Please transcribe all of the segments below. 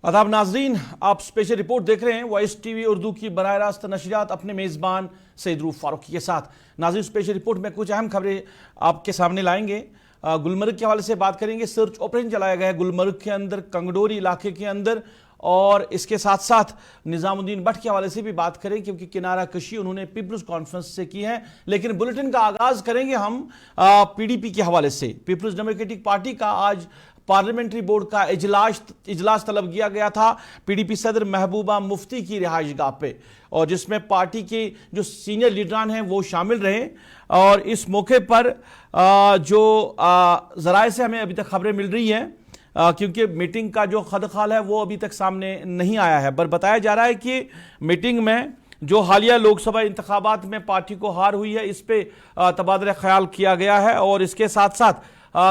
आदाब नाजरीन, आप स्पेशल रिपोर्ट देख रहे हैं वॉइस टीवी उर्दू की बराह रास्त नशरियात अपने मेज़बान सईद रूफ फारूकी के साथ। नाजरीन, स्पेशल रिपोर्ट में कुछ अहम खबरें आपके सामने लाएंगे। गुलमर्ग के हवाले से बात करेंगे। सर्च ऑपरेशन चलाया गया है गुलमर्ग के अंदर, कंगडोरी इलाके के अंदर, और इसके साथ साथ निज़ामुद्दीन भट्ट के हवाले से भी बात करें क्योंकि किनारा कशी उन्होंने पीपल्स कॉन्फ्रेंस से की है। लेकिन बुलेटिन का आगाज करेंगे हम पीडीपी के हवाले से। पीपल्स डेमोक्रेटिक पार्टी का आज पार्लियामेंट्री बोर्ड का इजलास तलब किया गया था पीडीपी सदर महबूबा मुफ्ती की रिहाइशगाह पे, और जिसमें पार्टी के जो सीनियर लीडरान हैं वो शामिल रहे। और इस मौके पर जो जराए से हमें अभी तक खबरें मिल रही हैं, क्योंकि मीटिंग का जो खदखाल है वो अभी तक सामने नहीं आया है, पर बताया जा रहा है कि मीटिंग में जो हालिया लोकसभा इंतखाबात में पार्टी को हार हुई है इस पे तबादला ख्याल किया गया है। और इसके साथ साथ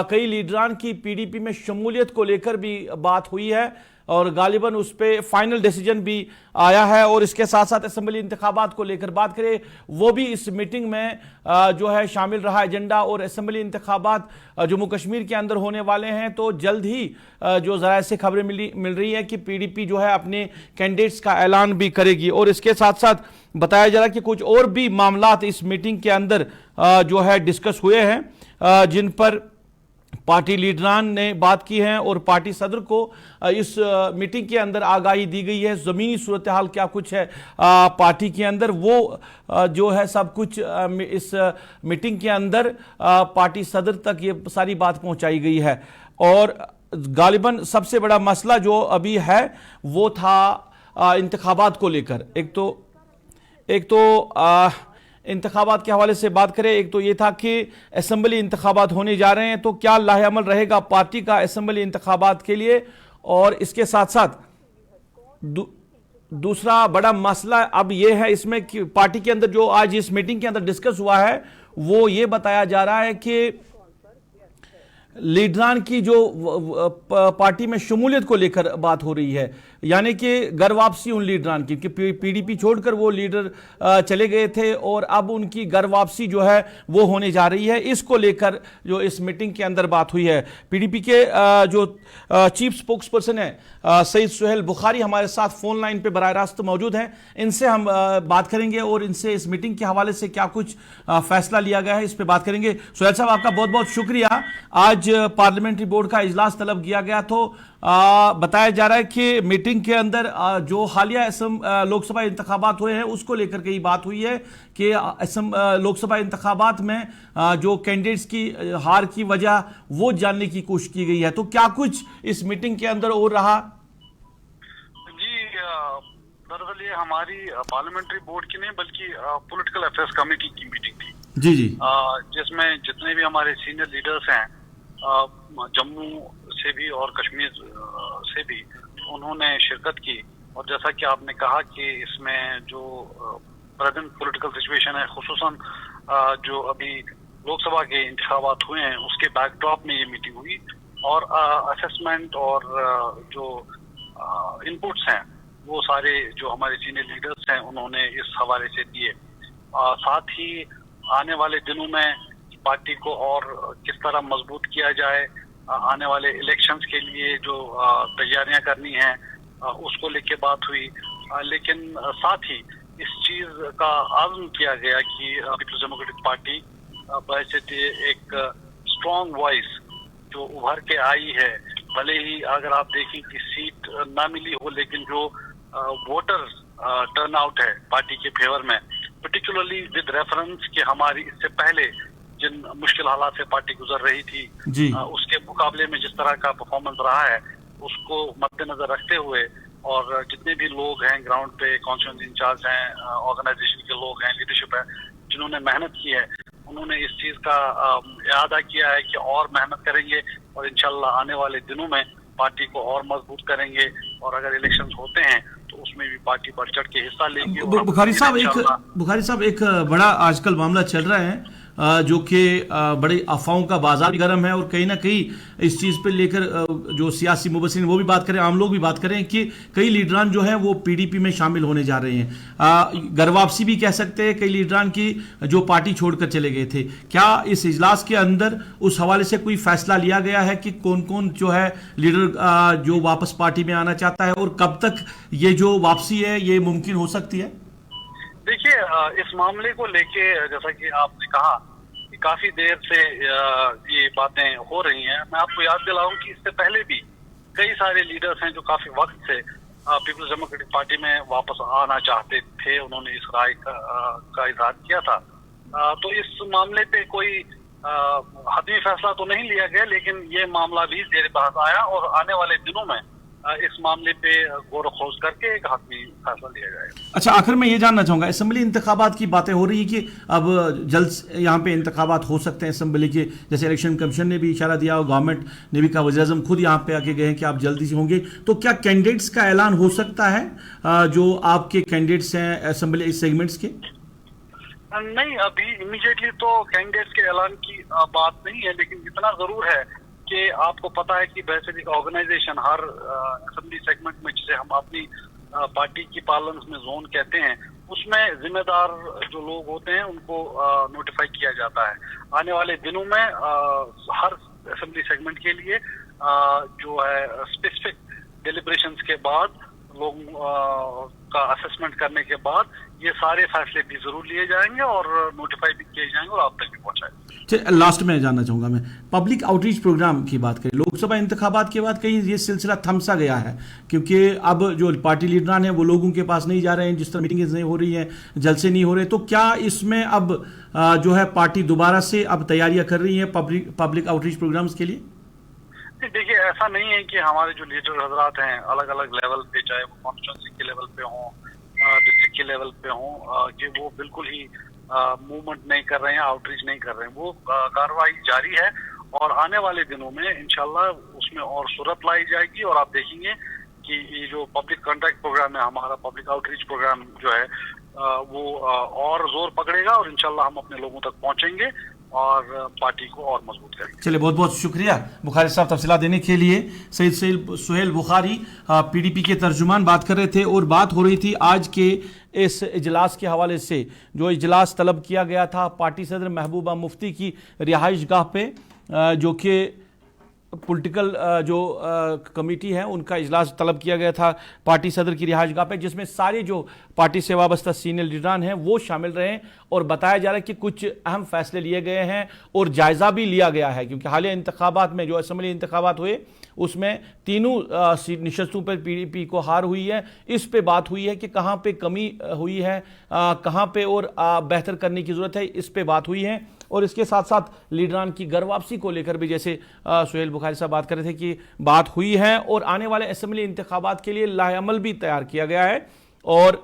कई लीडरान की पीडीपी में शमूलियत को लेकर भी बात हुई है और गालिबन उस पर फाइनल डिसीजन भी आया है। और इसके साथ साथ असेंबली इंतखाबात को लेकर बात करें, वो भी इस मीटिंग में जो है शामिल रहा एजेंडा। और असेंबली इंतखाबात जम्मू कश्मीर के अंदर होने वाले हैं, तो जल्द ही जो ज़राए से खबरें मिल रही हैं कि पीडीपी जो है अपने कैंडिडेट्स का ऐलान भी करेगी। और इसके साथ साथ बताया जा रहा है कि कुछ और भी मामलात इस मीटिंग के अंदर जो है डिस्कस हुए हैं, जिन पर पार्टी लीडरान ने बात की है और पार्टी सदर को इस मीटिंग के अंदर आगाही दी गई है। ज़मीनी सूरत हाल क्या कुछ है पार्टी के अंदर, वो जो है सब कुछ इस मीटिंग के अंदर पार्टी सदर तक ये सारी बात पहुंचाई गई है। और गालिबन सबसे बड़ा मसला जो अभी है वो था इंतखाबात को लेकर। एक तो इंतखाबात के हवाले से बात करें, एक तो ये था कि असेंबली इंतखाबात होने जा रहे हैं, तो क्या लाहे अमल रहेगा पार्टी का असेंबली इंतखाबात के लिए। और इसके साथ साथ दूसरा बड़ा मसला अब यह है इसमें कि पार्टी के अंदर जो आज इस मीटिंग के अंदर डिस्कस हुआ है वो ये बताया जा रहा है कि लीडरान की जो पार्टी में शमूलियत को लेकर बात हो रही है, यानी कि घर वापसी उन लीडरान की, कि पीडीपी छोड़कर वो लीडर चले गए थे और अब उनकी घर वापसी जो है वो होने जा रही है। इसको लेकर जो इस मीटिंग के अंदर बात हुई है, पीडीपी के जो चीफ स्पोक्स पर्सन है सईद सुहेल बुखारी हमारे साथ फोन लाइन पे बराह रास्त मौजूद हैं। इनसे हम बात करेंगे और इनसे इस मीटिंग के हवाले से क्या कुछ फैसला लिया गया है इस पर बात करेंगे। सुहेल साहब, आपका बहुत बहुत शुक्रिया। आज पार्लियामेंट्री बोर्ड का इजलास तलब किया गया, तो बताया जा रहा है कि मीटिंग के अंदर जो हालिया लोकसभा इंतखाबात हुए हैं उसको लेकर कई बात हुई है कि लोकसभा इंतखाबात में जो कैंडिडेट्स की हार की वजह वो जानने की कोशिश की गई है। तो क्या कुछ इस मीटिंग के अंदर और रहा? जी, दरअसल ये हमारी पार्लियामेंट्री बोर्ड की नहीं बल्कि पॉलिटिकल अफेयर्स कमेटी की मीटिंग थी। जी जी, जिसमें जितने भी हमारे सीनियर लीडर्स हैं जम्मू से भी और कश्मीर से भी, उन्होंने शिरकत की। और जैसा कि आपने कहा कि इसमें जो प्रेजेंट पॉलिटिकल सिचुएशन है, खुसूसन जो अभी लोकसभा के इंतखाबात हुए हैं उसके बैकड्रॉप में ये मीटिंग हुई और असेसमेंट और जो इनपुट्स हैं वो सारे जो हमारे सीनियर लीडर्स हैं उन्होंने इस हवाले से दिए। साथ ही आने वाले दिनों में पार्टी को और किस तरह मजबूत किया जाए, आने वाले इलेक्शंस के लिए जो तैयारियां करनी हैं उसको लेके बात हुई। लेकिन साथ ही इस चीज का आज़म किया गया कि पीपल्स डेमोक्रेटिक पार्टी बहैसियत एक स्ट्रॉन्ग वॉइस जो उभर के आई है, भले ही अगर आप देखें कि सीट ना मिली हो, लेकिन जो वोटर टर्नआउट है पार्टी के फेवर में, पर्टिकुलरली विद रेफरेंस कि हमारी इससे पहले जिन मुश्किल हालात से पार्टी गुजर रही थी उसके मुकाबले में जिस तरह का परफॉर्मेंस रहा है उसको मद्देनजर रखते हुए, और जितने भी लोग हैं ग्राउंड पे, कॉन्स्टिट्यूएंसी इंचार्ज हैं, ऑर्गेनाइजेशन के लोग हैं, लीडरशिप है जिन्होंने मेहनत की है, उन्होंने इस चीज का इरादा किया है कि और मेहनत करेंगे और इंशाल्लाह आने वाले दिनों में पार्टी को और मजबूत करेंगे। और अगर इलेक्शंस होते हैं तो उसमें भी पार्टी बढ़ चढ़ के हिस्सा लेगी। और बुखारी साहब एक बड़ा आजकल मामला चल रहा है जो कि बड़े अफवाहों का बाजार भी गर्म है, और कहीं ना कहीं इस चीज़ पे लेकर जो सियासी मुबस्सिरीन वो भी बात करें, आम लोग भी बात करें कि कई लीडरान जो हैं वो पीडीपी में शामिल होने जा रहे हैं। घर वापसी भी कह सकते हैं कई लीडरान की जो पार्टी छोड़कर चले गए थे। क्या इस इजलास के अंदर उस हवाले से कोई फैसला लिया गया है कि कौन कौन जो है लीडर जो वापस पार्टी में आना चाहता है, और कब तक ये जो वापसी है ये मुमकिन हो सकती है? देखिए, इस मामले को लेके जैसा कि आपने कहा कि काफी देर से ये बातें हो रही हैं। मैं आपको याद दिलाऊं कि इससे पहले भी कई सारे लीडर्स हैं जो काफी वक्त से पीपल्स डेमोक्रेटिक पार्टी में वापस आना चाहते थे। उन्होंने इस राय का इजहार किया था। तो इस मामले पे कोई हतमी फैसला तो नहीं लिया गया, लेकिन ये मामला भी जेर बहस आया और आने वाले दिनों में इस मामले पे गौर खोज करके एक हतमी फैसला लिया जाएगा। अच्छा, आखिर में ये जानना चाहूंगा, असेंबली इंतखाबात की बातें हो रही है कि अब जल्द यहाँ पे इंतखाबात हो सकते हैं असेंबली के, जैसे इलेक्शन कमीशन ने भी इशारा दिया और गवर्नमेंट ने भी कहा, वज़ीर-ए-आज़म खुद यहाँ पे आके गए हैं कि आप जल्दी से होंगे। तो क्या कैंडिडेट्स का ऐलान हो सकता है, जो आपके कैंडिडेट्स हैं असेंबली सेगमेंट्स के? नहीं, अभी इमीडिएटली तो कैंडिडेट्स के ऐलान की बात नहीं है, लेकिन इतना जरूर है कि आपको पता है कि बेसिक ऑर्गेनाइजेशन हर असेंबली सेगमेंट में, जिसे हम अपनी पार्टी की पार्लियामेंट में जोन कहते हैं, उसमें जिम्मेदार जो लोग होते हैं उनको नोटिफाई किया जाता है। आने वाले दिनों में हर असेंबली सेगमेंट के लिए जो है स्पेसिफिक डिलिब्रेशंस के बाद, लोगों का असेसमेंट करने के बाद ये सारे फैसले भी जरूर लिए जाएंगे और नोटिफाई भी किए जाएंगे और आप तक भी पहुंचाएंगे। लास्ट में जानना चाहूंगा मैं, पब्लिक आउटरीच प्रोग्राम की बात करें, लोकसभा इंतखाबात के बाद कहीं ये सिलसिला थमसा गया है, क्योंकि अब जो पार्टी लीडरान है वो लोगों के पास नहीं जा रहे हैं, जिस तरह मीटिंग्स नहीं हो रही है, जलसे नहीं हो रहे। तो क्या इसमें अब जो है पार्टी दोबारा से अब तैयारियां कर रही है पब्लिक आउटरीच प्रोग्राम्स के लिए? देखिए, ऐसा नहीं है कि हमारे जो लीडर हजरात हैं अलग अलग लेवल पे, चाहे वो कॉन्स्टिट्यूंसी के लेवल पे हों, डिस्ट्रिक्ट के लेवल पे हों, कि वो बिल्कुल ही मूवमेंट नहीं कर रहे हैं, आउटरीच नहीं कर रहे हैं। वो कार्रवाई जारी है और आने वाले दिनों में इंशाल्लाह उसमें और सूरत लाई जाएगी और आप देखेंगे कि ये जो पब्लिक कॉन्टैक्ट प्रोग्राम है, हमारा पब्लिक आउटरीच प्रोग्राम जो है वो और जोर पकड़ेगा और इंशाल्लाह हम अपने लोगों तक पहुंचेंगे और पार्टी को और मजबूत करेंगे। चलिए, बहुत बहुत शुक्रिया बुखारी साहब तफसीलात देने के लिए। सैयद सुहेल बुखारी पीडीपी के तर्जुमान बात कर रहे थे, और बात हो रही थी आज के इस इजलास के हवाले से, जो इजलास तलब किया गया था पार्टी सदर महबूबा मुफ्ती की रिहाइश गाह पे, जो कि पॉलिटिकल जो कमेटी है उनका इजलास तलब किया गया था पार्टी सदर की रिहाइश गाह पे, जिसमें सारे जो पार्टी से वाबस्ता सीनियर लीडरान हैं वो शामिल रहे, और बताया जा रहा है कि कुछ अहम फैसले लिए गए हैं और जायजा भी लिया गया है, क्योंकि हालिया इंतखाबात में जो असेंबली इंतखाबात हुए उसमें तीनों नशस्तों पर पीडीपी को हार हुई है। इस पे बात हुई है कि कहाँ पे कमी हुई है, कहाँ पे और बेहतर करने की जरूरत है, इस पे बात हुई है। और इसके साथ साथ लीडरान की घर वापसी को लेकर भी, जैसे सुहेल बुखारी साहब बात कर रहे थे कि बात हुई है, और आने वाले असेंबली इंतखाबात के लिए लाहेअमल भी तैयार किया गया है, और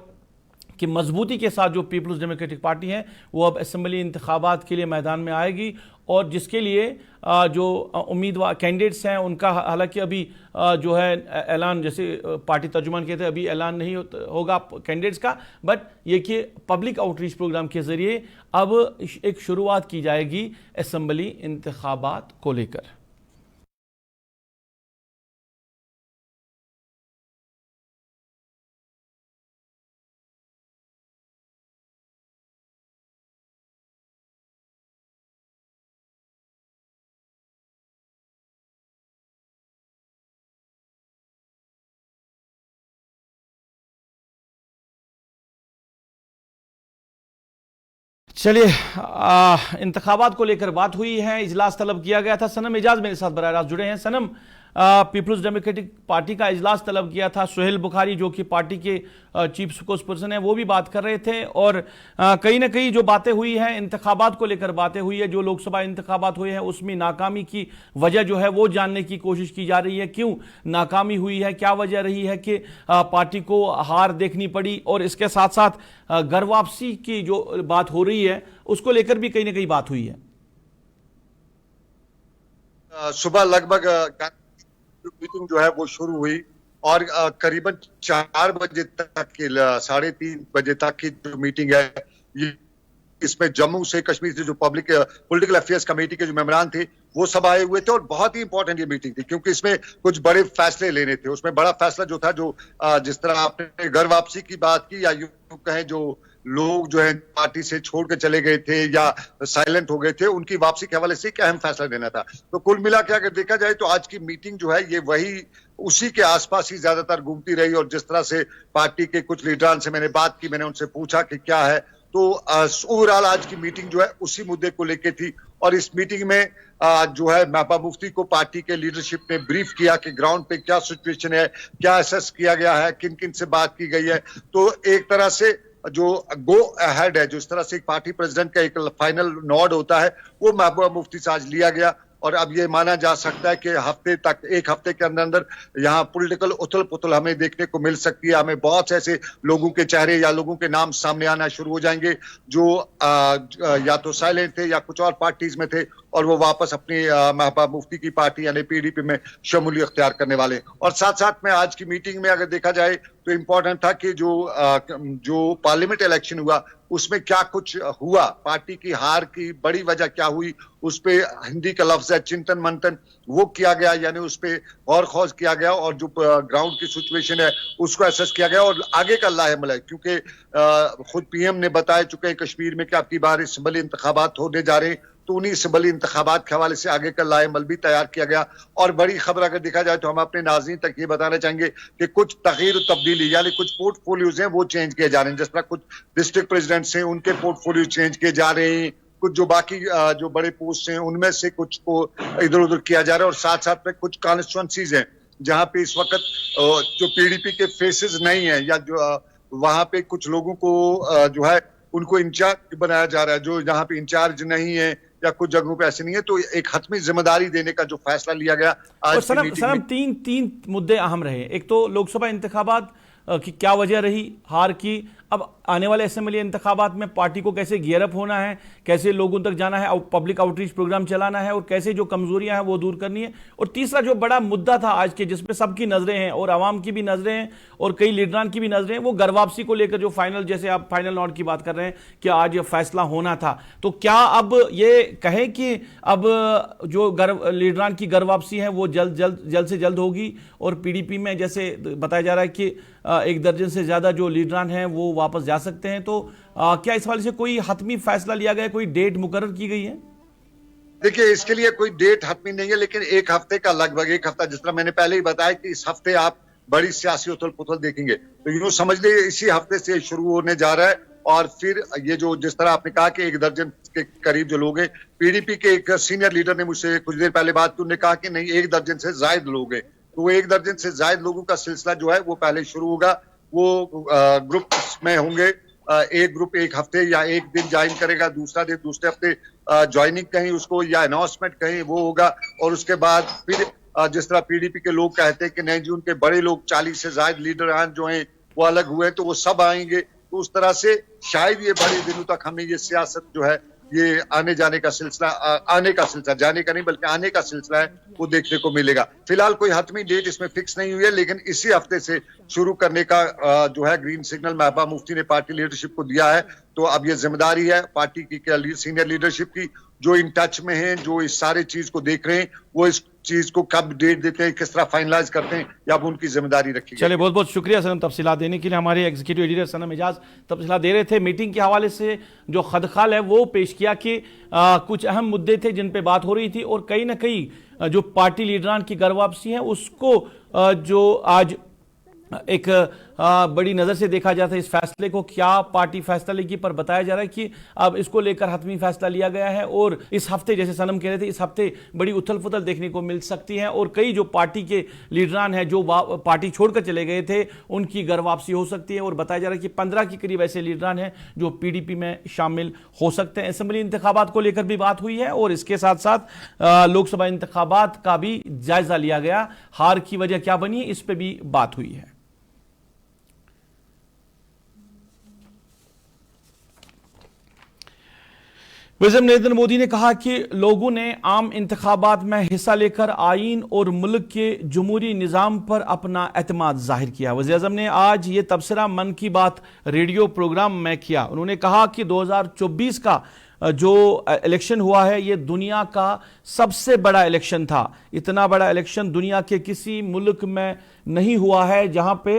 कि मजबूती के साथ जो पीपल्स डेमोक्रेटिक पार्टी है वो अब असेंबली इंतखाबात के लिए मैदान में आएगी, और जिसके लिए जो उम्मीदवार कैंडिडेट्स हैं उनका हालांकि अभी जो है ऐलान, जैसे पार्टी तर्जुमान कहते हैं, अभी ऐलान नहीं होगा कैंडिडेट्स का, बट ये कि पब्लिक आउटरीच प्रोग्राम के जरिए अब एक शुरुआत की जाएगी असेंबली इंतखाबात को लेकर। चलिए, इंतखाबात को लेकर बात हुई है, इजलास तलब किया गया था। सनम एजाज मेरे साथ बराह रास्त जुड़े हैं। सनम, पीपल्स डेमोक्रेटिक पार्टी का इजलास तलब किया था, सुहेल बुखारी जो कि पार्टी के चीफ स्पोक्सपर्सन है वो भी बात कर रहे थे, और कहीं ना कहीं जो बातें हुई हैं इंतखाबात को लेकर बातें हुई है, जो लोकसभा इंतखाबात हुए हैं उसमें नाकामी की वजह जो है वो जानने की कोशिश की जा रही है, क्यों नाकामी हुई है, क्या वजह रही है कि पार्टी को हार देखनी पड़ी, और इसके साथ साथ घर वापसी की जो बात हो रही है उसको लेकर भी कहीं ना कहीं बात हुई है। सुबह लगभग मीटिंग जो है वो शुरू हुई और करीबन 4 बजे तक की 3:30 बजे तक की जो मीटिंग है, ये इसमें जम्मू से कश्मीर से जो पॉलिटिकल अफेयर्स कमेटी के जो मेंबरान थे वो सब आए हुए थे। और बहुत ही इंपॉर्टेंट ये मीटिंग थी क्योंकि इसमें कुछ बड़े फैसले लेने थे। उसमें बड़ा फैसला जो था, जो जिस तरह आपने घर वापसी की बात की, या यूं कहें जो लोग जो है पार्टी से छोड़ के चले गए थे या साइलेंट हो गए थे, उनकी वापसी के हवाले से एक अहम फैसला लेना था। तो कुल मिला के अगर देखा जाए तो आज की मीटिंग जो है ये वही उसी के आसपास ही ज्यादातर घूमती रही। और जिस तरह से पार्टी के कुछ लीडरान से मैंने बात की, मैंने उनसे पूछा कि क्या है, तो ओवरऑल आज की मीटिंग जो है उसी मुद्दे को लेके थी। और इस मीटिंग में जो है महबूबा मुफ्ती को पार्टी के लीडरशिप ने ब्रीफ किया कि ग्राउंड पे क्या सिचुएशन है, क्या असेस किया गया है, किन किन से बात की गई है। तो एक तरह से जो गो अहेड है, जो इस तरह से एक पार्टी प्रेसिडेंट का एक फाइनल नॉड होता है, वो महबूबा मुफ्ती से आज लिया गया। और अब ये माना जा सकता है कि एक हफ्ते के अंदर अंदर यहाँ पॉलिटिकल उथल पुथल हमें देखने को मिल सकती है। हमें बहुत से ऐसे लोगों के चेहरे या लोगों के नाम सामने आना शुरू हो जाएंगे जो या तो साइलेंट थे या कुछ और पार्टीज में थे, और वो वापस अपनी महबूबा मुफ्ती की पार्टी यानी पीडीपी में शमूलियत अख्तियार करने वाले। और साथ साथ में आज की मीटिंग में अगर देखा जाए तो इम्पोर्टेंट था कि जो पार्लियामेंट इलेक्शन हुआ उसमें क्या कुछ हुआ, पार्टी की हार की बड़ी वजह क्या हुई, उस पे हिंदी का लफ्ज है चिंतन मंथन, वो किया गया, यानी उस पे गौर खोज किया गया और जो ग्राउंड की सिचुएशन है उसको असेस किया गया। और आगे का लाहेमल है क्योंकि खुद पीएम ने बता चुके हैं कश्मीर में कि आपकी बार असम्बली इंतखाबात होने जा रहे हैं, तो उन्हीं असम्बली इंतखाबात के हवाले से आगे का लाएमल भी तैयार किया गया। और बड़ी खबर अगर देखा जाए तो हम अपने नाज़रीन तक ये बताना चाहेंगे कि कुछ तगीर तब्दीली यानी कुछ पोर्टफोलियोज हैं वो चेंज किए जा रहे हैं। जिस तरह कुछ डिस्ट्रिक्ट प्रेसिडेंट्स हैं उनके पोर्टफोलियो चेंज किए जा रहे हैं, कुछ जो बाकी जो बड़े पोस्ट हैं उनमें से कुछ को इधर उधर किया जा रहा है। और साथ साथ में कुछ कॉन्स्टिट्यूएंसीज हैं जहां पे इस वक्त जो पीडीपी के फेसेस नहीं है, या जो वहां पे कुछ लोगों को जो है उनको इंचार्ज बनाया जा रहा है, जो यहाँ पे इंचार्ज नहीं है या कुछ जगहों पे ऐसे नहीं है। तो एक हतमी जिम्मेदारी देने का जो फैसला लिया गया आज की मीटिंग में। तीन मुद्दे अहम रहे। एक तो लोकसभा इंतखाबात की क्या वजह रही हार की, अब आने वाले असेंबली इंतखाबात में पार्टी को कैसे गियरअप होना है, कैसे लोगों तक जाना है, पब्लिक आउटरीच प्रोग्राम चलाना है, और कैसे जो कमजोरियां हैं वो दूर करनी है। और तीसरा जो बड़ा मुद्दा था आज के, जिसमें सबकी नजरें हैं और आवाम की भी नजरें हैं और कई लीडरान की भी नजरें हैं, वो घर वापसी को लेकर जो फाइनल, जैसे आप फाइनल नोट की बात कर रहे हैं कि आज फैसला होना था, तो क्या अब ये कहें कि अब जो लीडरान की घर वापसी है वो जल्द से जल्द होगी, और पीडीपी में जैसे बताया जा रहा है कि 1 दर्जन से ज्यादा जो लीडरान हैं वो वापस जा सकते हैं, तो क्या इस वाले से कोई हतमी फैसला लिया गया, कोई डेट मुकर्रर की गई है? देखिए, इसके लिए कोई डेट हतमी नहीं है, लेकिन एक हफ्ते का, लगभग एक हफ्ता, जिस तरह मैंने पहले ही बताया कि इस हफ्ते आप बड़ी सियासी उथल पुथल देखेंगे, तो यूं समझ लीजिए इसी हफ्ते से शुरू होने जा रहा है। और फिर ये जो जिस तरह आपने कहा कि 1 दर्जन के करीब जो लोग हैं, पीडीपी के एक सीनियर लीडर ने मुझसे कुछ देर पहले बात की, उन्होंने कहा कि नहीं 1 दर्जन से ज्यादा लोग हैं। तो 1 दर्जन से ज्यादा लोगों का सिलसिला जो है वो पहले शुरू होगा। वो ग्रुप में होंगे, एक ग्रुप एक हफ्ते या एक दिन ज्वाइन करेगा, दूसरा दिन दूसरे हफ्ते ज्वाइनिंग कहीं उसको या अनाउंसमेंट कहीं वो होगा। और उसके बाद फिर जिस तरह पीडीपी के लोग कहते हैं कि नहीं जी उनके बड़े लोग 40 से ज्यादा लीडर जो हैं वो अलग हुए, तो वो सब आएंगे। तो उस तरह से शायद ये बड़े दिनों तक हमें ये सियासत जो है ये आने जाने का सिलसिला, जाने का नहीं बल्कि आने का सिलसिला है, वो देखने को मिलेगा। फिलहाल कोई हतमी डेट इसमें फिक्स नहीं हुई है, लेकिन इसी हफ्ते से शुरू करने का जो है ग्रीन सिग्नल महबूबा मुफ्ती ने पार्टी लीडरशिप को दिया है। तो अब ये जिम्मेदारी है पार्टी की सीनियर लीडरशिप की, जो इन टच में हैं, जो इस सारे चीज को देख रहे हैं, वो इस चीज को कब डेट देते हैं, किस तरह फाइनलाइज करते हैं, या अब उनकी जिम्मेदारी रखी। चलिए, बहुत बहुत शुक्रिया सनम तफसीलात देने के लिए। हमारे एग्जीक्यूटिव एडिटर सनम एजाज तफसीलात दे रहे थे। मीटिंग के हवाले से जो खदखाल है वो पेश किया कि कुछ अहम मुद्दे थे जिन पे बात हो रही थी, और कहीं ना कहीं जो पार्टी लीडरान की घर वापसी है उसको जो आज एक बड़ी नज़र से देखा जाता है इस फैसले को, क्या पार्टी फैसला लेगी, पर बताया जा रहा है कि अब इसको लेकर हतमी फैसला लिया गया है। और इस हफ्ते, जैसे सनम कह रहे थे, इस हफ्ते बड़ी उथल पुथल देखने को मिल सकती है, और कई जो पार्टी के लीडरान हैं जो पार्टी छोड़कर चले गए थे उनकी घर वापसी हो सकती है। और बताया जा रहा है कि 15 के करीब ऐसे लीडरान हैं जो पीडीपी में शामिल हो सकते हैं। असेंबली इंतखाबात को लेकर भी बात हुई है, और इसके साथ साथ लोकसभा इंतखाबात का भी जायजा लिया गया, हार की वजह क्या बनी इस पर भी बात हुई है। वज़ीर नरेंद्र मोदी ने कहा कि लोगों ने आम इंतखाबात में हिस्सा लेकर आईन और मुल्क के जमहूरी निज़ाम पर अपना एतमाद जाहिर किया। वज़ीर आज़म ने आज ये तबसरा मन की बात रेडियो प्रोग्राम में किया। उन्होंने कहा कि 2024 का जो इलेक्शन हुआ है ये दुनिया का सबसे बड़ा इलेक्शन था। इतना बड़ा इलेक्शन दुनिया के किसी मुल्क में नहीं हुआ है जहां पे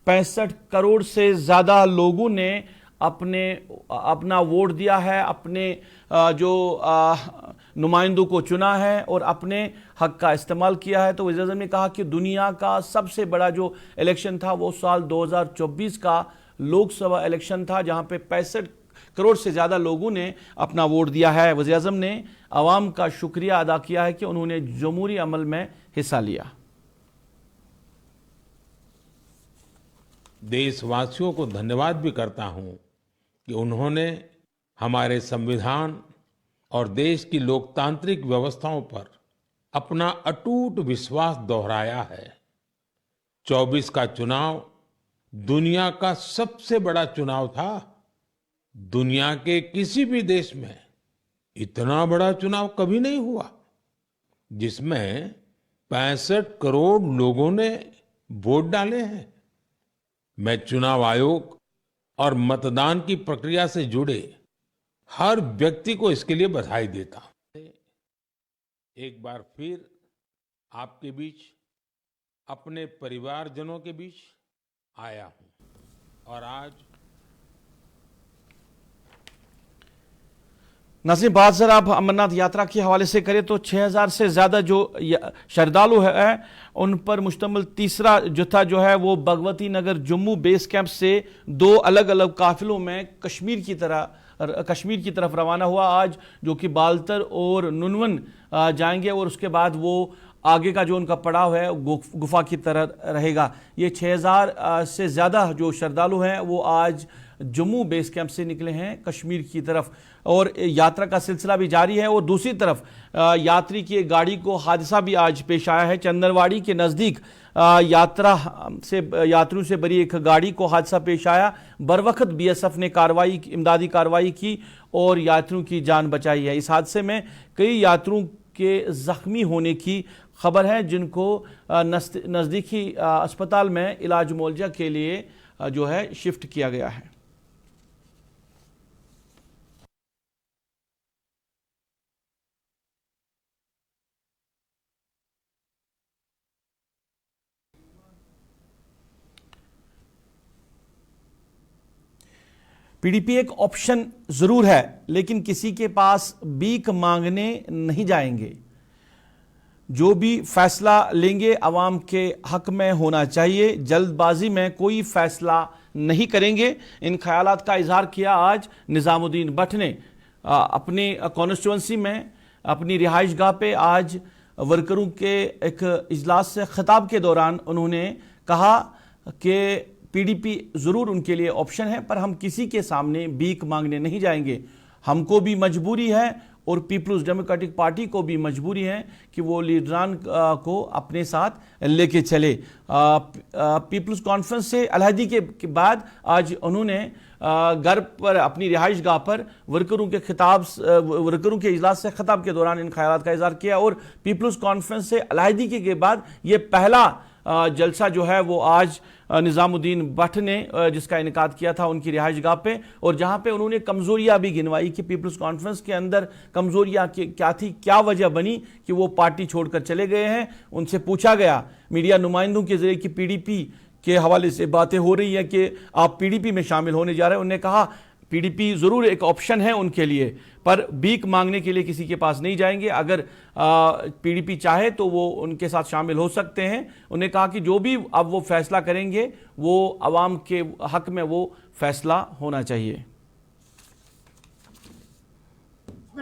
65 करोड़ से ज़्यादा लोगों ने अपना वोट दिया है, अपने जो नुमाइंदों को चुना है और अपने हक का इस्तेमाल किया है। तो वज़ीर आज़म ने कहा कि दुनिया का सबसे बड़ा जो इलेक्शन था वो साल 2024 का लोकसभा इलेक्शन था जहां पे 65 करोड़ से ज़्यादा लोगों ने अपना वोट दिया है। वज़ीर आज़म ने अवाम का शुक्रिया अदा किया है कि उन्होंने जमहूरी अमल में हिस्सा लिया। देशवासियों को धन्यवाद भी करता हूं कि उन्होंने हमारे संविधान और देश की लोकतांत्रिक व्यवस्थाओं पर अपना अटूट विश्वास दोहराया है। 24 का चुनाव दुनिया का सबसे बड़ा चुनाव था। दुनिया के किसी भी देश में इतना बड़ा चुनाव कभी नहीं हुआ जिसमें 65 करोड़ लोगों ने वोट डाले हैं। मैं चुनाव आयोग और मतदान की प्रक्रिया से जुड़े हर व्यक्ति को इसके लिए बधाई देता हूं। एक बार फिर आपके बीच, अपने परिवारजनों के बीच आया हूं और आज नाज़रीन, बात जरा आप अमरनाथ यात्रा के हवाले से करें तो 6000 से ज़्यादा जो श्रद्धालु है उन पर मुश्तमिल तीसरा जत्था जो है वो भगवती नगर जम्मू बेस कैंप से 2 अलग अलग काफिलों में कश्मीर की तरफ रवाना हुआ आज, जो कि बाल्तर और नुनवन जाएंगे और उसके बाद वो आगे का जो उनका पड़ाव है गुफा की तरह रहेगा। ये 6000 से ज़्यादा जो श्रद्धालु हैं वो आज जम्मू बेस कैंप से निकले हैं कश्मीर की तरफ और यात्रा का सिलसिला भी जारी है। और दूसरी तरफ यात्री की एक गाड़ी को हादसा भी आज पेश आया है। चंदनवाड़ी के नज़दीक यात्रियों से भरी एक गाड़ी को हादसा पेश आया। बरवक्त बीएसएफ ने इमदादी कार्रवाई की और यात्रियों की जान बचाई है। इस हादसे में कई यात्रियों के जख्मी होने की खबर है जिनको नज़दीकी अस्पताल में इलाज मुआवजा के लिए जो है शिफ्ट किया गया है। पीडीपी एक ऑप्शन जरूर है लेकिन किसी के पास भीख मांगने नहीं जाएंगे। जो भी फैसला लेंगे अवाम के हक में होना चाहिए। जल्दबाजी में कोई फैसला नहीं करेंगे। इन ख्यालात का इजहार किया आज निजामुद्दीन भट्ट ने अपनी कॉन्स्टिट्यूंसी में अपनी रिहाइश गाह पे आज वर्करों के एक इजलास से खिताब के दौरान उन्होंने कहा कि पीडीपी जरूर उनके लिए ऑप्शन है पर हम किसी के सामने भीख मांगने नहीं जाएंगे। हमको भी मजबूरी है और पीपल्स डेमोक्रेटिक पार्टी को भी मजबूरी है कि वो लीडरान को अपने साथ लेके चले। पीपल्स कॉन्फ्रेंस से अलहदी के बाद आज उन्होंने घर पर अपनी रिहाइश गाह पर वर्करों के इजलास से खिताब के दौरान इन ख्यालात का इजहार किया और पीपल्स कॉन्फ्रेंस से अलहदी के बाद ये पहला जलसा जो है वो आज निजामुद्दीन भट्ट ने जिसका इनेकाद किया था उनकी रिहाइश गाह पे और जहां पे उन्होंने कमजोरियां भी गिनवाई कि पीपल्स कॉन्फ्रेंस के अंदर कमजोरियां क्या थी, क्या वजह बनी कि वो पार्टी छोड़कर चले गए हैं। उनसे पूछा गया मीडिया नुमाइंदों के जरिए कि पीडीपी के हवाले से बातें हो रही है कि आप पीडीपी में शामिल होने जा रहे हैं। उन्होंने कहा पीडीपी जरूर एक ऑप्शन है उनके लिए पर भीख मांगने के लिए किसी के पास नहीं जाएंगे। अगर पीडीपी चाहे तो वो उनके साथ शामिल हो सकते हैं। उन्होंने कहा कि जो भी अब वो फैसला करेंगे वो अवाम के हक में वो फैसला होना चाहिए।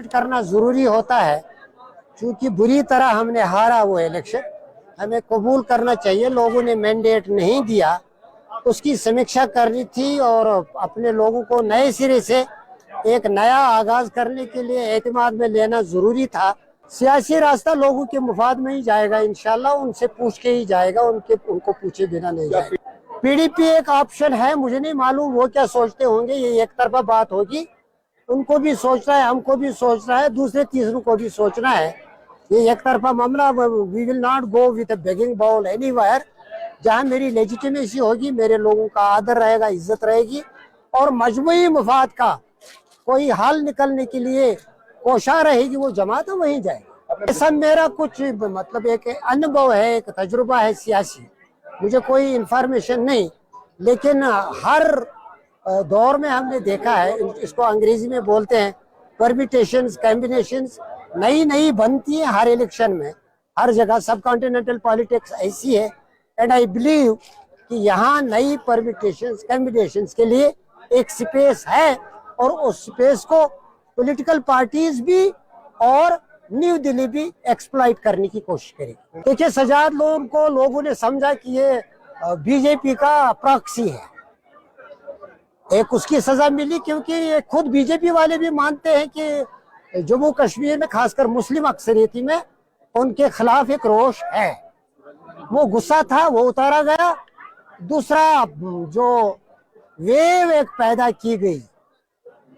करना जरूरी होता है क्योंकि बुरी तरह हमने हारा वो इलेक्शन, हमें कबूल करना चाहिए। लोगों ने मैंडेट नहीं दिया, उसकी समीक्षा करनी थी और अपने लोगों को नए सिरे से एक नया आगाज करने के लिए एतमाद में लेना जरूरी था। सियासी रास्ता लोगों के मुफाद में ही जाएगा इंशाल्लाह, उनसे पूछ के ही जाएगा, उनको पूछे बिना नहीं जाएगा। पीडीपी एक ऑप्शन है, मुझे नहीं मालूम वो क्या सोचते होंगे, ये एक तरफा बात होगी। उनको भी सोचना है, हमको भी सोचना है, दूसरे तीसरों को भी सोचना है। ये एक तरफा मामला, we will not go with a begging bowl anywhere. जहां मेरी लेजिटिमेसी होगी, मेरे लोगों का आदर रहेगा, इज्जत रहेगी और मजमूई मुफाद का कोई हल निकलने के लिए कोशा रहेगी, वो जमात वहीं जाएगी। ऐसा मेरा कुछ मतलब एक अनुभव है, एक तजुर्बा है सियासी। मुझे कोई इंफॉर्मेशन नहीं, लेकिन हर दौर में हमने देखा है, इसको अंग्रेजी में बोलते हैं परमिटेशंस, कॉम्बिनेशंस, नई नई बनती है हर इलेक्शन में, हर जगह। सब कॉन्टिनेंटल पॉलिटिक्स ऐसी है एंड आई बिलीव कि यहाँ नई परमिटेशंस, कॉम्बिनेशंस के लिए एक स्पेस है और उस स्पेस को पॉलिटिकल पार्टीज भी और न्यू दिल्ली भी एक्सप्लॉइट करने की कोशिश करेगी। देखिए, सजाद लोन को लोगों ने समझा कि ये बीजेपी का प्रॉक्सी है। एक उसकी सजा मिली क्योंकि ये खुद बीजेपी वाले भी मानते हैं कि जम्मू कश्मीर में खासकर मुस्लिम अक्सरियती में उनके खिलाफ एक रोष है। वो गुस्सा था, वो उतारा गया। दूसरा, जो वेव एक पैदा की गई,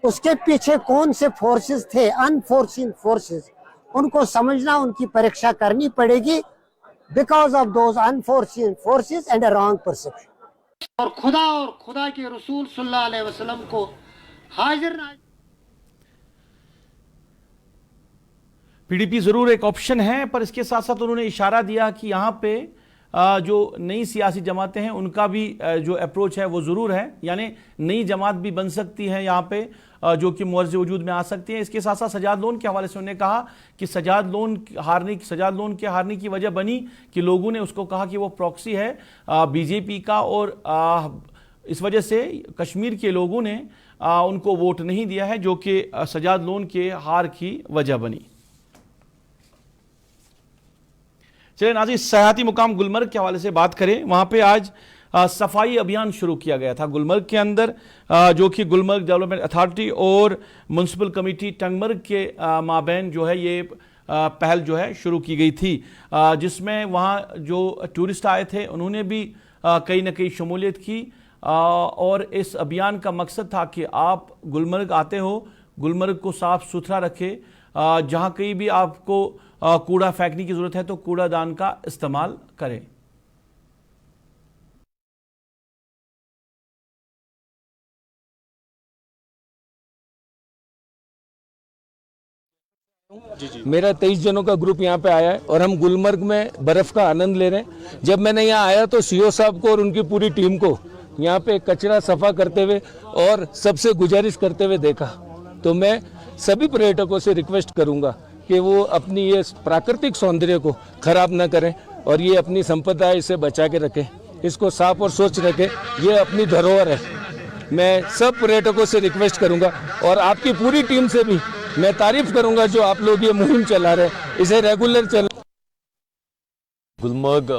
उसके पीछे कौन से फोर्सेस थे, अनफोर्सिन फोर्सेस, उनको समझना, उनकी परीक्षा करनी पड़ेगी because of those unforeseen forces and a wrong perception. और खुदा के रसूल सल्लल्लाहु अलैहि वसल्लम को हाजिर नाजिर। पीडीपी जरूर एक ऑप्शन है, पर इसके साथ साथ उन्होंने इशारा दिया कि यहाँ पे जो नई सियासी जमातें हैं उनका भी जो अप्रोच है वो ज़रूर है, यानी नई जमात भी बन सकती है यहाँ पे, जो कि मुअर्ज़ वजूद में आ सकती है। इसके साथ साथ सजाद लोन के हवाले से उन्होंने कहा कि सजाद लोन के हारने की वजह बनी कि लोगों ने उसको कहा कि वो प्रॉक्सी है बीजेपी का, और इस वजह से कश्मीर के लोगों ने उनको वोट नहीं दिया है, जो कि सजाद लोन के हार की वजह बनी। चलिए नाज़रीन, सयाहती मुकाम गुलमर्ग के हवाले से बात करें। वहाँ पे आज सफाई अभियान शुरू किया गया था गुलमर्ग के अंदर, जो कि गुलमर्ग डेवलपमेंट अथॉरिटी और म्युनिसिपल कमेटी टंगमर्ग के माबैन जो है ये पहल जो है शुरू की गई थी, जिसमें वहाँ जो टूरिस्ट आए थे उन्होंने भी कहीं ना कहीं शमूलियत की। और इस अभियान का मकसद था कि आप गुलमर्ग आते हो, गुलमर्ग को साफ सुथरा रखें, जहाँ कहीं भी आपको कूड़ा फेंकने की जरूरत है तो कूड़ादान का इस्तेमाल करें। मेरा 23 जनों का ग्रुप यहाँ पे आया है और हम गुलमर्ग में बर्फ का आनंद ले रहे हैं। जब मैंने यहाँ आया तो सीओ साहब को और उनकी पूरी टीम को यहाँ पे कचरा सफा करते हुए और सबसे गुजारिश करते हुए देखा, तो मैं सभी पर्यटकों से रिक्वेस्ट करूंगा कि वो अपनी ये प्राकृतिक सौंदर्य को खराब ना करें और ये अपनी संपदा है, इसे बचा के रखें, इसको साफ और स्वच्छ रखें, ये अपनी धरोहर है। मैं सब पर्यटकों से रिक्वेस्ट करूंगा और आपकी पूरी टीम से भी मैं तारीफ करूंगा जो आप लोग ये मुहिम चला रहे हैं, इसे रेगुलर चल। गुलमर्ग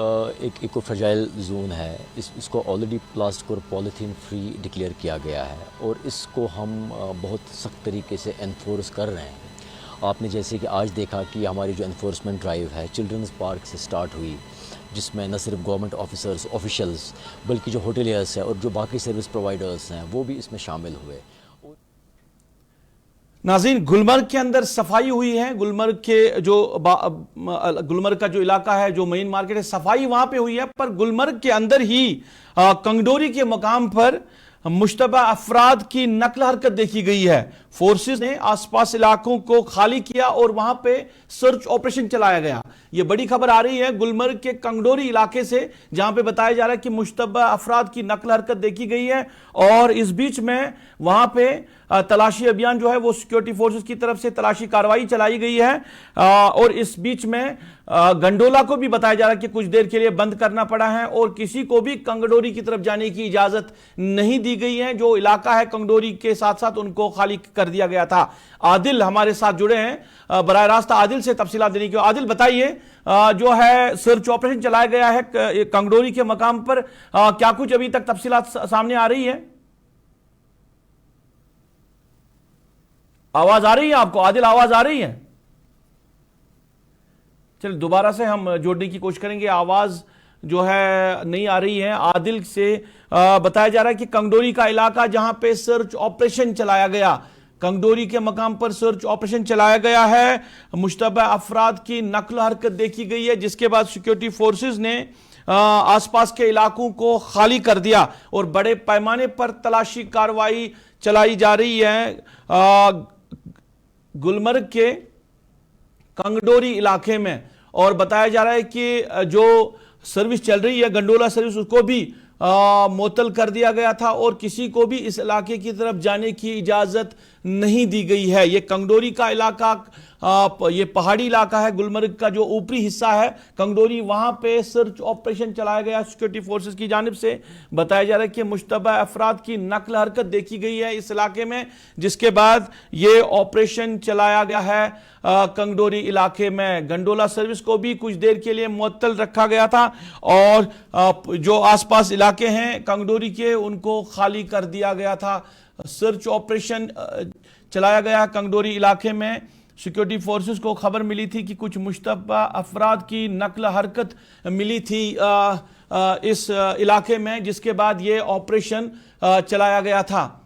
एक इको फ्रेजाइल जोन है, इसको ऑलरेडी प्लास्टिक और पॉलीथीन फ्री डिक्लेयर किया गया है और इसको हम बहुत सख्त तरीके से एनफोर्स कर रहे हैं। आपने जैसे कि आज देखा कि हमारी जो एनफोर्समेंट ड्राइव है चिल्ड्रंस पार्क से स्टार्ट हुई, जिसमें न सिर्फ गवर्नमेंट ऑफिसर्स ऑफिशियल्स बल्कि जो होटलियर्स हैं और जो बाकी सर्विस प्रोवाइडर्स हैं वो भी इसमें शामिल हुए। नाज़रीन, गुलमर्ग के अंदर सफाई हुई है। गुलमर्ग के जो गुलमर्ग का जो इलाका है, जो मेन मार्केट है, सफाई वहां पे हुई है, पर गुलमर्ग के अंदर ही कंगडोरी के मकाम पर मुश्तबा अफराद की नकल हरकत देखी गई है। फोर्सेस ने आसपास इलाकों को खाली किया और वहां पे सर्च ऑपरेशन चलाया गया। यह बड़ी खबर आ रही है गुलमर्ग के कंगडोरी इलाके से, जहां पे बताया जा रहा है कि मुश्तबा अफराद की नकल हरकत देखी गई है और इस बीच में वहां पे तलाशी अभियान जो है वो सिक्योरिटी फोर्सेस की तरफ से तलाशी कार्रवाई चलाई गई है। और इस बीच में गंडोला को भी बताया जा रहा है कि कुछ देर के लिए बंद करना पड़ा है और किसी को भी कंगडोरी की तरफ जाने की इजाजत नहीं दी गई है। जो इलाका है कंगडोरी के साथ साथ उनको खाली कर दिया गया था। आदिल हमारे साथ जुड़े हैं बराह रास्त, आदिल से तफसीलात देने की। आदिल बताइए, जो है सर्च ऑपरेशन चलाया गया है कंगडोरी के मकाम पर, क्या कुछ अभी तक तफसीलात सामने आ रही है? आवाज आ रही है आपको? आदिल, आवाज आ रही है? चलिए दोबारा से हम जोड़ने की कोशिश करेंगे। आवाज जो है नहीं आ रही है आदिल से। बताया जा रहा है कि कंगडोरी का इलाका जहां पे सर्च ऑपरेशन चलाया गया, कंगडोरी के मकाम पर सर्च ऑपरेशन चलाया गया है। मुश्तबा अफराद की नकल हरकत देखी गई है, जिसके बाद सिक्योरिटी फोर्सेस ने आसपास के इलाकों को खाली कर दिया और बड़े पैमाने पर तलाशी कार्रवाई चलाई जा रही है गुलमर्ग के कंगडोरी इलाके में। और बताया जा रहा है कि जो सर्विस चल रही है गंडोला सर्विस, उसको भी मुअत्तल कर दिया गया था और किसी को भी इस इलाके की तरफ जाने की इजाजत नहीं दी गई है। ये कंगडोरी का इलाका ये पहाड़ी इलाका है, गुलमर्ग का जो ऊपरी हिस्सा है कंगडोरी, वहां पे सर्च ऑपरेशन चलाया गया सिक्योरिटी फोर्सेस की जानिब से। बताया जा रहा है कि मुश्तबा अफराद की नकल हरकत देखी गई है इस इलाके में, जिसके बाद ये ऑपरेशन चलाया गया है कंगडोरी इलाके में। गंडोला सर्विस को भी कुछ देर के लिए मुअत्तल रखा गया था और जो आसपास इलाके हैं कंगडोरी के, उनको खाली कर दिया गया था। सर्च ऑपरेशन चलाया गया कंगडोरी इलाके में। सिक्योरिटी फोर्सेस को खबर मिली थी कि कुछ मुश्तबा अफराद की नकल हरकत मिली थी इस इलाके में, जिसके बाद ये ऑपरेशन चलाया गया था।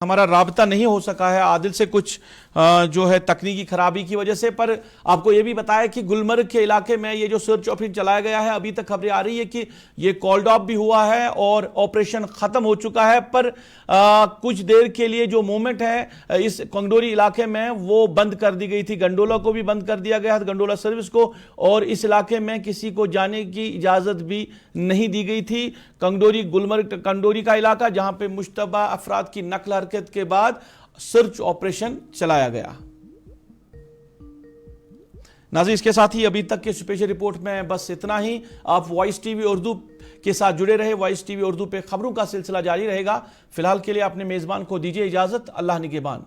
हमारा राबता नहीं हो सका है आदिल से कुछ जो है तकनीकी खराबी की वजह से, पर आपको यह भी बताया कि गुलमर्ग के इलाके में ये जो सर्च ऑपरेशन चलाया गया है, अभी तक खबरें आ रही है कि ये कॉल्ड ऑफ भी हुआ है और ऑपरेशन खत्म हो चुका है, पर कुछ देर के लिए जो मूवमेंट है इस कंगडोरी इलाके में वो बंद कर दी गई थी। गंडोला को भी बंद कर दिया गया था, गंडोला सर्विस को, और इस इलाके में किसी को जाने की इजाजत भी नहीं दी गई थी। कंगडोरी गुलमर्ग कंगडोरी का इलाका जहां पे मुश्तबा अफराद की नकल हरकत के बाद सर्च ऑपरेशन चलाया गया। नाज़रीन, इसके साथ ही अभी तक के स्पेशल रिपोर्ट में बस इतना ही। आप वॉइस टीवी उर्दू के साथ जुड़े रहे। वॉइस टीवी उर्दू पे खबरों का सिलसिला जारी रहेगा। फिलहाल के लिए अपने मेजबान को दीजिए इजाजत। अल्लाह निगहबान।